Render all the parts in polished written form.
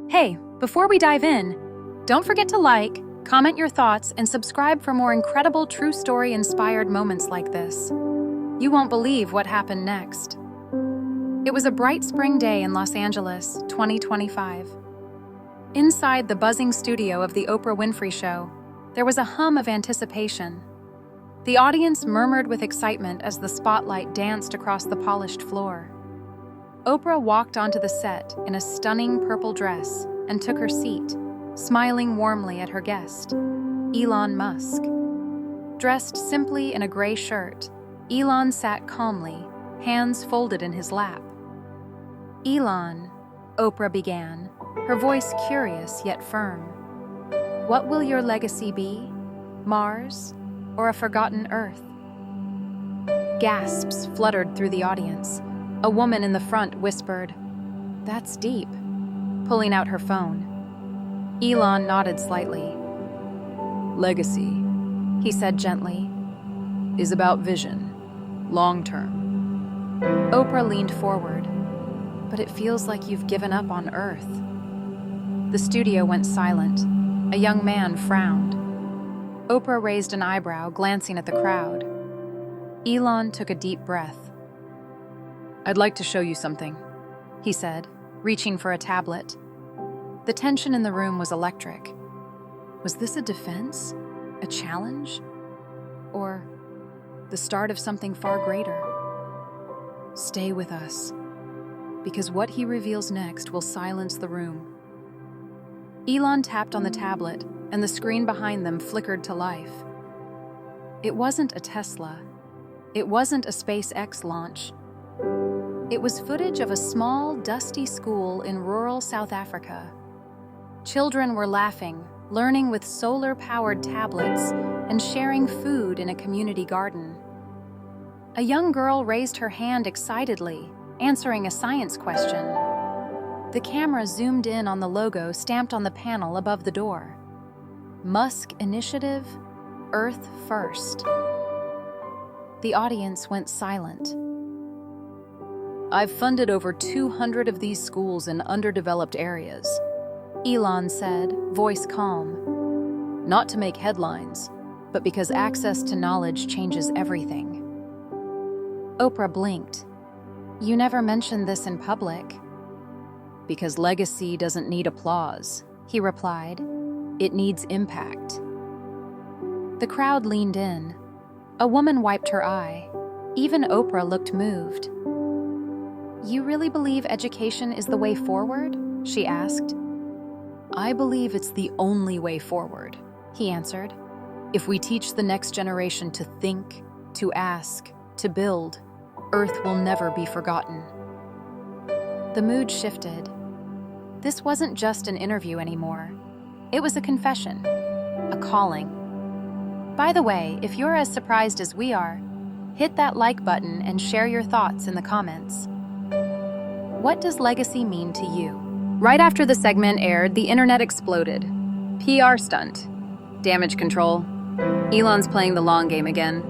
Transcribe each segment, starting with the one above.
Hey, before we dive in, don't forget to like, comment your thoughts, and subscribe for more incredible true story-inspired moments like this. You won't believe what happened next. It was a bright spring day in Los Angeles, 2025. Inside the buzzing studio of the Oprah Winfrey Show, there was a hum of anticipation. The audience murmured with excitement as the spotlight danced across the polished floor. Oprah walked onto the set in a stunning purple dress and took her seat, smiling warmly at her guest, Elon Musk. Dressed simply in a gray shirt, Elon sat calmly, hands folded in his lap. "Elon," Oprah began, her voice curious yet firm. "What will your legacy be? Mars or a forgotten Earth?" Gasps fluttered through the audience. A woman in the front whispered, "That's deep," pulling out her phone. Elon nodded slightly. "Legacy," He said gently, "is about vision, long term." Oprah leaned forward. "But it feels like you've given up on Earth." The studio went silent. A young man frowned. Oprah raised an eyebrow, glancing at the crowd. Elon took a deep breath. "I'd like to show you something," he said, reaching for a tablet. The tension in the room was electric. Was this a defense? A challenge? Or the start of something far greater? Stay with us, because what he reveals next will silence the room. Elon tapped on the tablet, and the screen behind them flickered to life. It wasn't a Tesla. It wasn't a SpaceX launch. It was footage of a small, dusty school in rural South Africa. Children were laughing, learning with solar-powered tablets, and sharing food in a community garden. A young girl raised her hand excitedly, answering a science question. The camera zoomed in on the logo stamped on the panel above the door. Musk Initiative, Earth First. The audience went silent. "I've funded over 200 of these schools in underdeveloped areas," Elon said, voice calm. "Not to make headlines, but because access to knowledge changes everything." Oprah blinked. "You never mentioned this in public." "Because legacy doesn't need applause," he replied. "It needs impact." The crowd leaned in. A woman wiped her eye. Even Oprah looked moved. "You really believe education is the way forward?" she asked. "I believe it's the only way forward," he answered. "If we teach the next generation to think, to ask, to build, Earth will never be forgotten." The mood shifted. This wasn't just an interview anymore. It was a confession, a calling. By the way, if you're as surprised as we are, hit that like button and share your thoughts in the comments. What does legacy mean to you? Right after the segment aired, the internet exploded. PR stunt. Damage control. Elon's playing the long game again.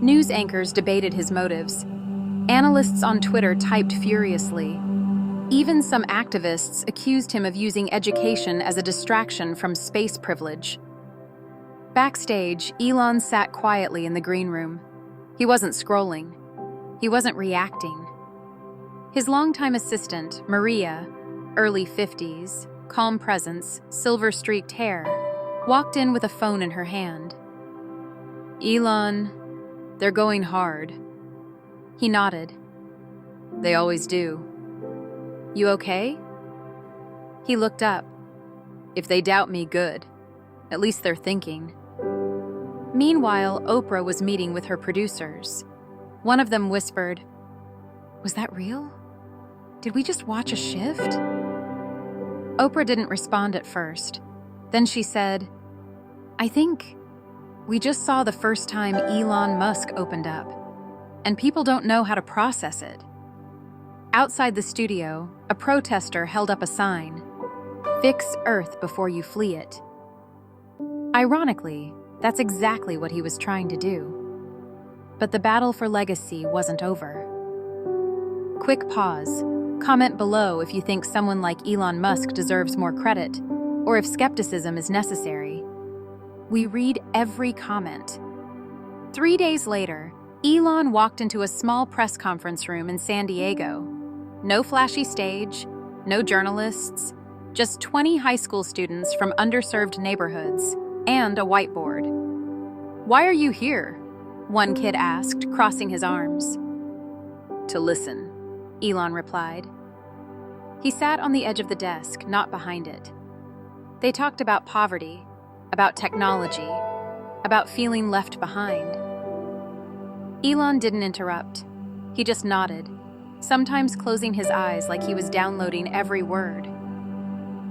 News anchors debated his motives. Analysts on Twitter typed furiously. Even some activists accused him of using education as a distraction from space privilege. Backstage, Elon sat quietly in the green room. He wasn't scrolling. He wasn't reacting. His longtime assistant, Maria, early 50s, calm presence, silver-streaked hair, walked in with a phone in her hand. "Elon, they're going hard." He nodded. "They always do." "You okay?" He looked up. "If they doubt me, good. At least they're thinking." Meanwhile, Oprah was meeting with her producers. One of them whispered, "Was that real? Did we just watch a shift?" Oprah didn't respond at first. Then she said, "I think we just saw the first time Elon Musk opened up, and people don't know how to process it." Outside the studio, a protester held up a sign, "Fix Earth before you flee it." Ironically, that's exactly what he was trying to do. But the battle for legacy wasn't over. Quick pause. Comment below if you think someone like Elon Musk deserves more credit, or if skepticism is necessary. We read every comment. 3 days later, Elon walked into a small press conference room in San Diego. No flashy stage, no journalists, just 20 high school students from underserved neighborhoods, and a whiteboard. "Why are you here?" one kid asked, crossing his arms. "To listen," Elon replied. He sat on the edge of the desk, not behind it. They talked about poverty, about technology, about feeling left behind. Elon didn't interrupt. He just nodded, sometimes closing his eyes like he was downloading every word.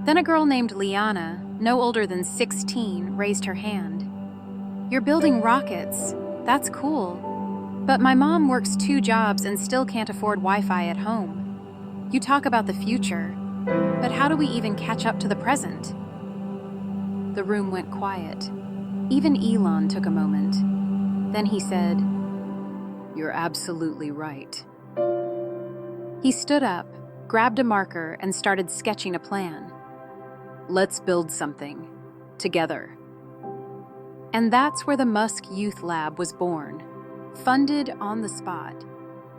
Then a girl named Liana, no older than 16, raised her hand. "You're building rockets. That's cool. But my mom works 2 jobs and still can't afford Wi-Fi at home. You talk about the future, but how do we even catch up to the present?" The room went quiet. Even Elon took a moment. Then he said, "You're absolutely right." He stood up, grabbed a marker, and started sketching a plan. "Let's build something. Together." And that's where the Musk Youth Lab was born. Funded on the spot.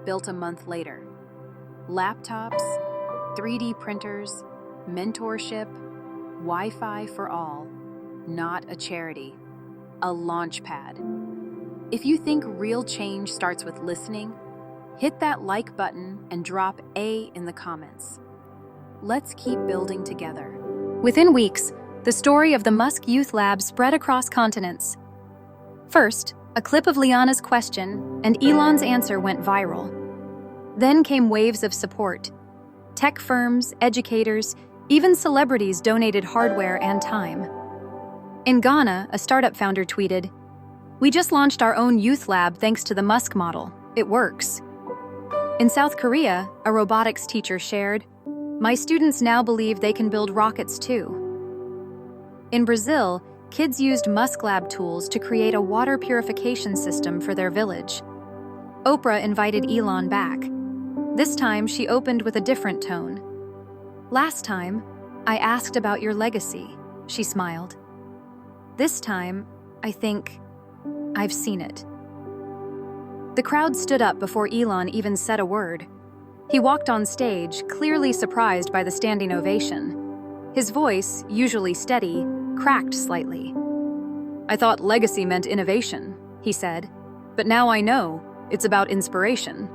Built a month later. Laptops, 3D printers, mentorship, Wi-Fi for all. Not a charity. A launch pad. If you think real change starts with listening, hit that like button and drop A in the comments. Let's keep building together. Within weeks, the story of the Musk Youth Lab spread across continents. First, a clip of Liana's question and Elon's answer went viral. Then came waves of support. Tech firms, educators, even celebrities donated hardware and time. In Ghana, a startup founder tweeted, "We just launched our own youth lab thanks to the Musk model. It works." In South Korea, a robotics teacher shared, "My students now believe they can build rockets too." In Brazil, kids used Musk Lab tools to create a water purification system for their village. Oprah invited Elon back. This time, she opened with a different tone. "Last time, I asked about your legacy," she smiled. "This time, I think I've seen it." The crowd stood up before Elon even said a word. He walked on stage, clearly surprised by the standing ovation. His voice, usually steady, cracked slightly. "I thought legacy meant innovation," he said, "but now I know it's about inspiration."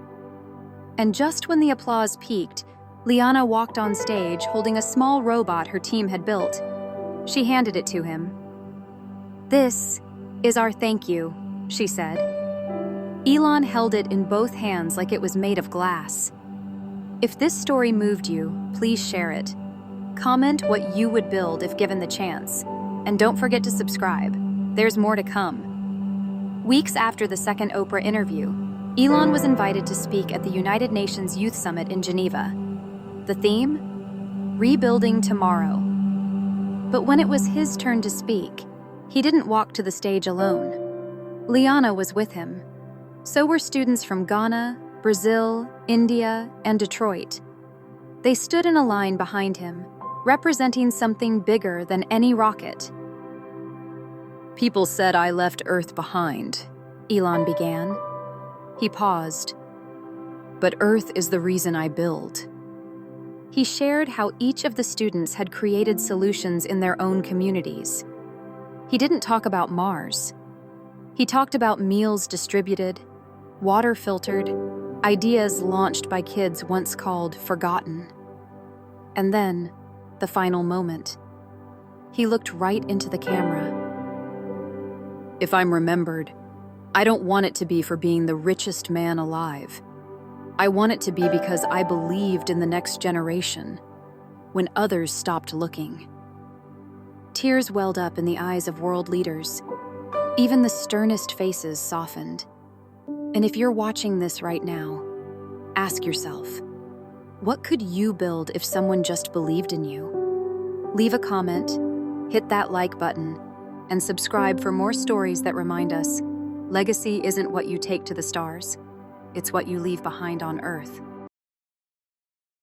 And just when the applause peaked, Liana walked on stage holding a small robot her team had built. She handed it to him. "This is our thank you," she said. Elon held it in both hands like it was made of glass. If this story moved you, please share it. Comment what you would build if given the chance. And don't forget to subscribe. There's more to come. Weeks after the second Oprah interview, Elon was invited to speak at the United Nations Youth Summit in Geneva. The theme? Rebuilding Tomorrow. But when it was his turn to speak, he didn't walk to the stage alone. Liana was with him. So were students from Ghana, Brazil, India, and Detroit. They stood in a line behind him, representing something bigger than any rocket. "People said I left Earth behind," Elon began. He paused. "But Earth is the reason I build." He shared how each of the students had created solutions in their own communities. He didn't talk about Mars. He talked about meals distributed, water filtered, ideas launched by kids once called forgotten. And then, the final moment. He looked right into the camera. "If I'm remembered, I don't want it to be for being the richest man alive. I want it to be because I believed in the next generation, when others stopped looking." Tears welled up in the eyes of world leaders. Even the sternest faces softened. And if you're watching this right now, ask yourself, what could you build if someone just believed in you? Leave a comment, hit that like button, and subscribe for more stories that remind us legacy isn't what you take to the stars, it's what you leave behind on Earth.